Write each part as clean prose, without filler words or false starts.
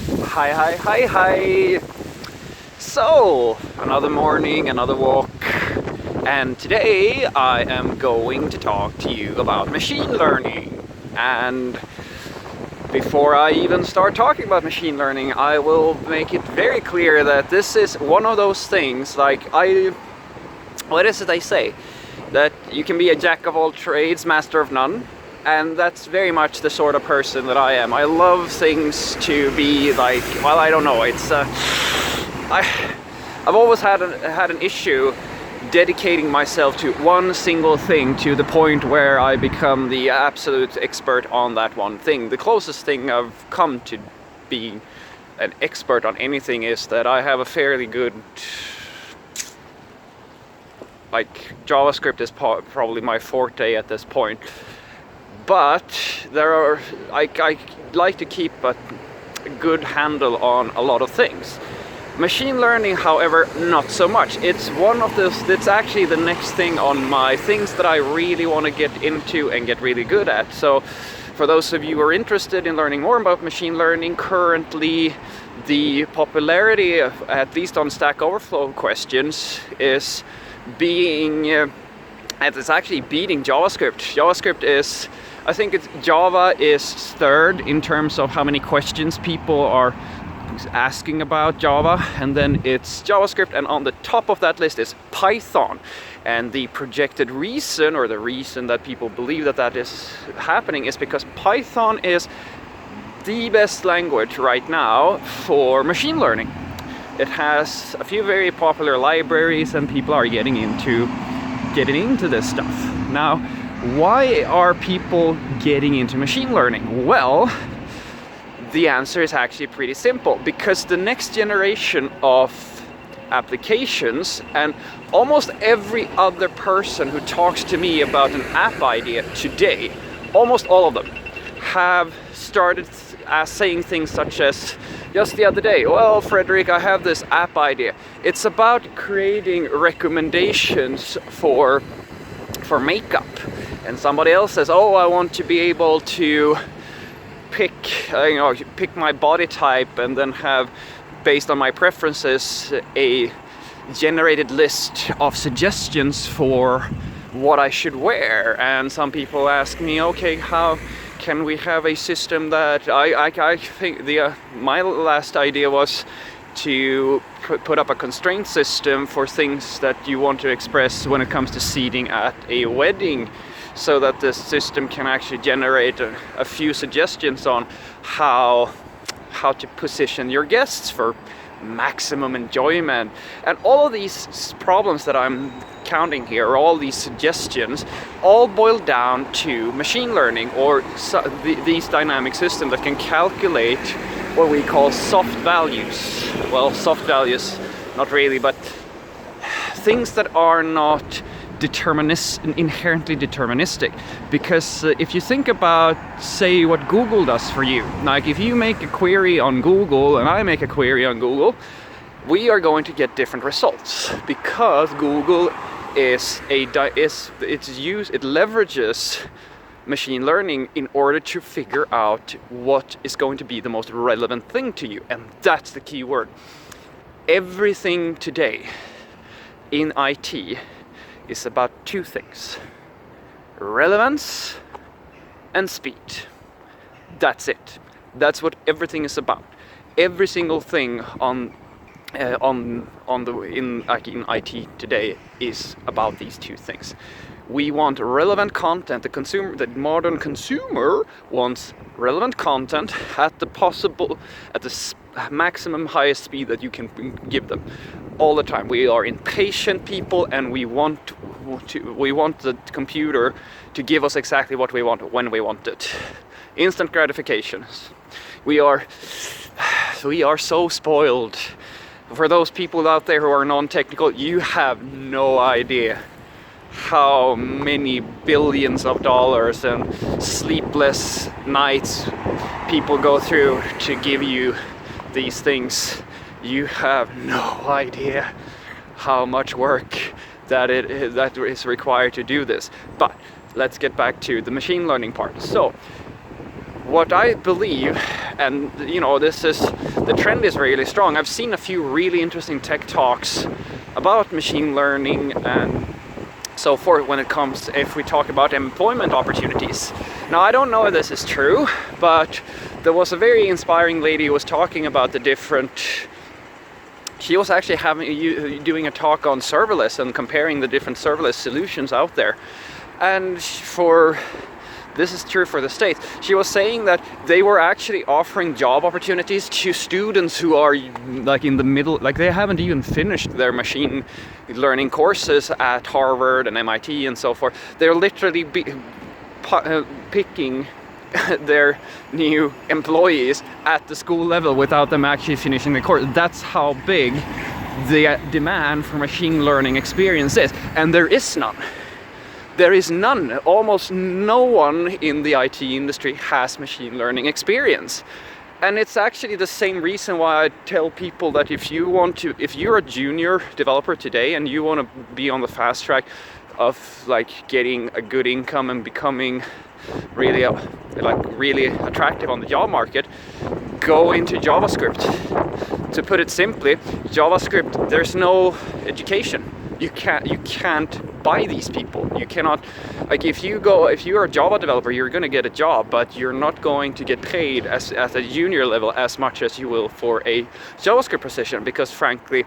Hi. So, another morning, another walk, and today I am going to talk to you about machine learning. And before I even start talking about machine learning, I will make it very clear that this is one of those things, what is it they say? That you can be a jack of all trades, master of none. And that's very much the sort of person that I am. I love things to be like, well, I don't know. I've always had an issue dedicating myself to one single thing to the point where I become the absolute expert on that one thing. The closest thing I've come to being an expert on anything is that I have a fairly good, JavaScript is probably my forte at this point. But I like to keep a good handle on a lot of things. Machine learning, however, not so much. It's actually the next thing on my things that I really want to get into and get really good at. So for those of you who are interested in learning more about machine learning, currently the popularity of, at least on Stack Overflow questions, is it's actually beating JavaScript. Java is third in terms of how many questions people are asking about Java, and then it's JavaScript, and on the top of that list is Python. And the projected reason, or the reason that people believe that is happening, is because Python is the best language right now for machine learning. It has a few very popular libraries, and people are getting into this stuff. Now, why are people getting into machine learning? Well, the answer is actually pretty simple. Because the next generation of applications, and almost every other person who talks to me about an app idea today, almost all of them, have started saying things such as, just the other day, well, Frederick, I have this app idea. It's about creating recommendations for makeup. And somebody else says, oh, I want to be able to pick my body type and then have, based on my preferences, a generated list of suggestions for what I should wear. And some people ask me, okay, how can we have a system that I think my last idea was to put up a constraint system for things that you want to express when it comes to seating at a wedding, so that the system can actually generate a few suggestions on how to position your guests for maximum enjoyment. And all of these problems that I'm counting here, all these suggestions, all boil down to machine learning, or these dynamic systems that can calculate what we call soft values. Well, soft values, not really, but things that are not inherently deterministic. Because if you think about, say, what Google does for you, like if you make a query on Google and I make a query on Google, we are going to get different results, because Google it leverages machine learning in order to figure out what is going to be the most relevant thing to you. And that's the key word. Everything today in IT is about two things: relevance and speed. That's it. That's what everything is about. Every single thing in IT today is about these two things. We want relevant content. The modern consumer wants relevant content at the maximum highest speed that you can give them all the time. We are impatient people, and we want the computer to give us exactly what we want when we want it. Instant gratification. We are so spoiled. For those people out there who are non-technical, you have no idea how many billions of dollars and sleepless nights people go through to give you these things. You have no idea how much work that is required to do this. But let's get back to the machine learning part. So what I believe And the trend is really strong. I've seen a few really interesting tech talks about machine learning and so forth when it comes, if we talk about employment opportunities. Now, I don't know if this is true, but there was a very inspiring lady who was talking about the different. She was actually doing a talk on serverless and comparing the different serverless solutions out there. And this is true for the States. She was saying that they were actually offering job opportunities to students who are like in the middle, like they haven't even finished their machine learning courses at Harvard and MIT and so forth. They're literally picking their new employees at the school level without them actually finishing the course. That's how big the demand for machine learning experience is, and there is none. There is none. Almost no one in the IT industry has machine learning experience. And it's actually the same reason why I tell people that if you're a junior developer today and you want to be on the fast track of like getting a good income and becoming really attractive on the job market, go into JavaScript. To put it simply, JavaScript, there's no education. You can't buy these people. You cannot, like if you're a Java developer, you're going to get a job, but you're not going to get paid at a junior level as much as you will for a JavaScript position, because frankly,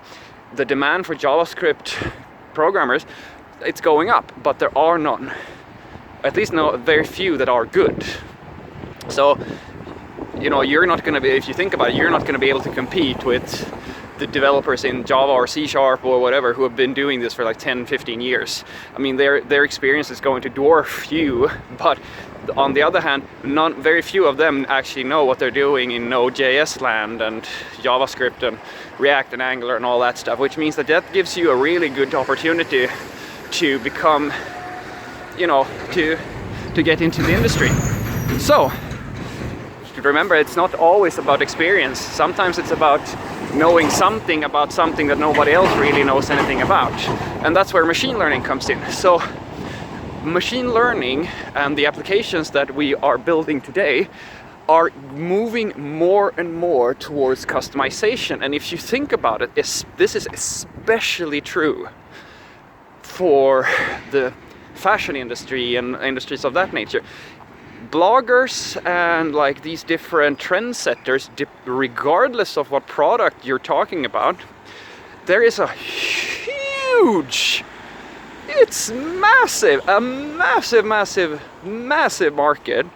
the demand for JavaScript programmers, it's going up, but there are none. At least very few that are good. So, you're not going to be, if you think about it, you're not going to be able to compete with the developers in Java or C# or whatever who have been doing this for like 10, 15 years. I mean, their experience is going to dwarf you, but on the other hand, very few of them actually know what they're doing in Node.js land and JavaScript and React and Angular and all that stuff, which means that gives you a really good opportunity to become, to get into the industry. So, remember, it's not always about experience. Sometimes it's about knowing something about something that nobody else really knows anything about. And that's where machine learning comes in. So machine learning and the applications that we are building today are moving more and more towards customization. And if you think about it, this is especially true for the fashion industry and industries of that nature. Bloggers and like these different trendsetters, regardless of what product you're talking about, there is a huge, it's massive, a massive market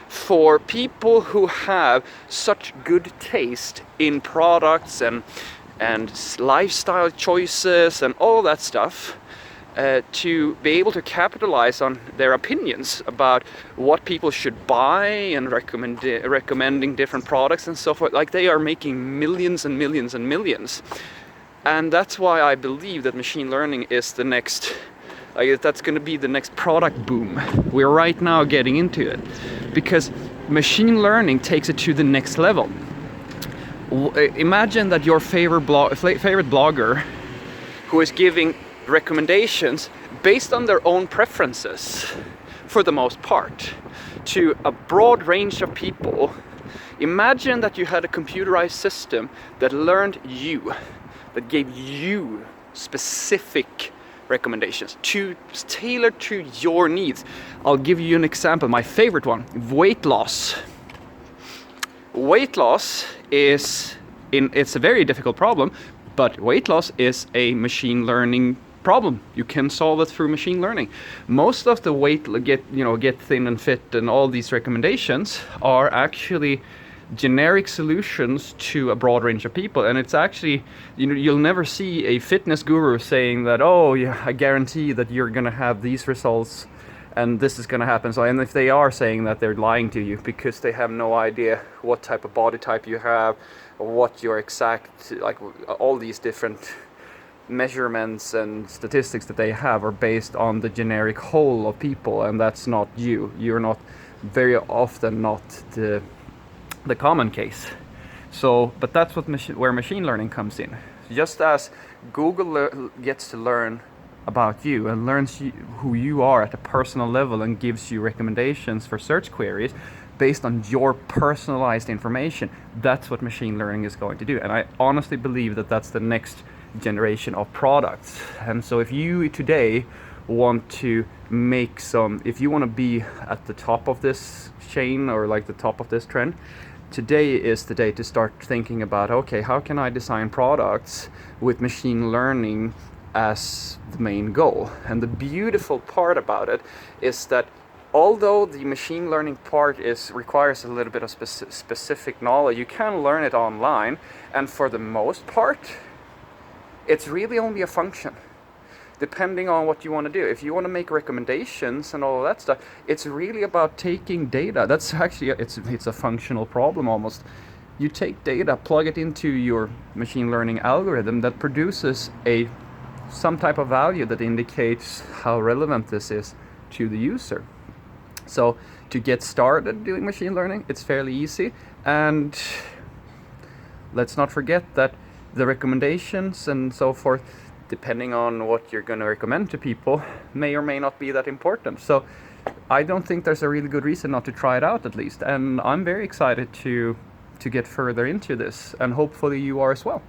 for people who have such good taste in products and lifestyle choices and all that stuff. To be able to capitalize on their opinions about what people should buy and recommending different products and so forth. Like, they are making millions and millions and millions. And that's why I believe that machine learning is the next, that's going to be the next product boom. We're right now getting into it because machine learning takes it to the next level. Imagine that your favorite blogger who is giving recommendations based on their own preferences, for the most part, to a broad range of people. Imagine that you had a computerized system that learned you, that gave you specific recommendations tailored to your needs. I'll give you an example, my favorite one, weight loss. Weight loss it's a very difficult problem, but weight loss is a machine learning problem. You can solve it through machine learning. Most of the get thin and fit and all these recommendations are actually generic solutions to a broad range of people. And it's actually, you'll never see a fitness guru saying that, oh yeah, I guarantee that you're gonna have these results and this is gonna happen. So, and if they are saying that, they're lying to you because they have no idea what type of body type you have or what your exact, all these different measurements and statistics that they have are based on the generic whole of people, and that's not you. You're not, very often not the common case. So, but that's where machine learning comes in. Just as Google gets to learn about you and learns who you are at a personal level and gives you recommendations for search queries, based on your personalized information. That's what machine learning is going to do. And I honestly believe that that's the next generation of products. And so if you today want to make some, if you want to be at the top of this chain or like the top of this trend, today is the day to start thinking about, okay, how can I design products with machine learning as the main goal? And the beautiful part about it is that although the machine learning part requires a little bit of specific knowledge, you can learn it online, and for the most part, it's really only a function, depending on what you want to do. If you want to make recommendations and all of that stuff, it's really about taking data. That's actually, it's a functional problem almost. You take data, plug it into your machine learning algorithm that produces some type of value that indicates how relevant this is to the user. So to get started doing machine learning, it's fairly easy. And let's not forget that the recommendations and so forth, depending on what you're going to recommend to people, may or may not be that important. So I don't think there's a really good reason not to try it out, at least. And I'm very excited to get further into this, and hopefully you are as well.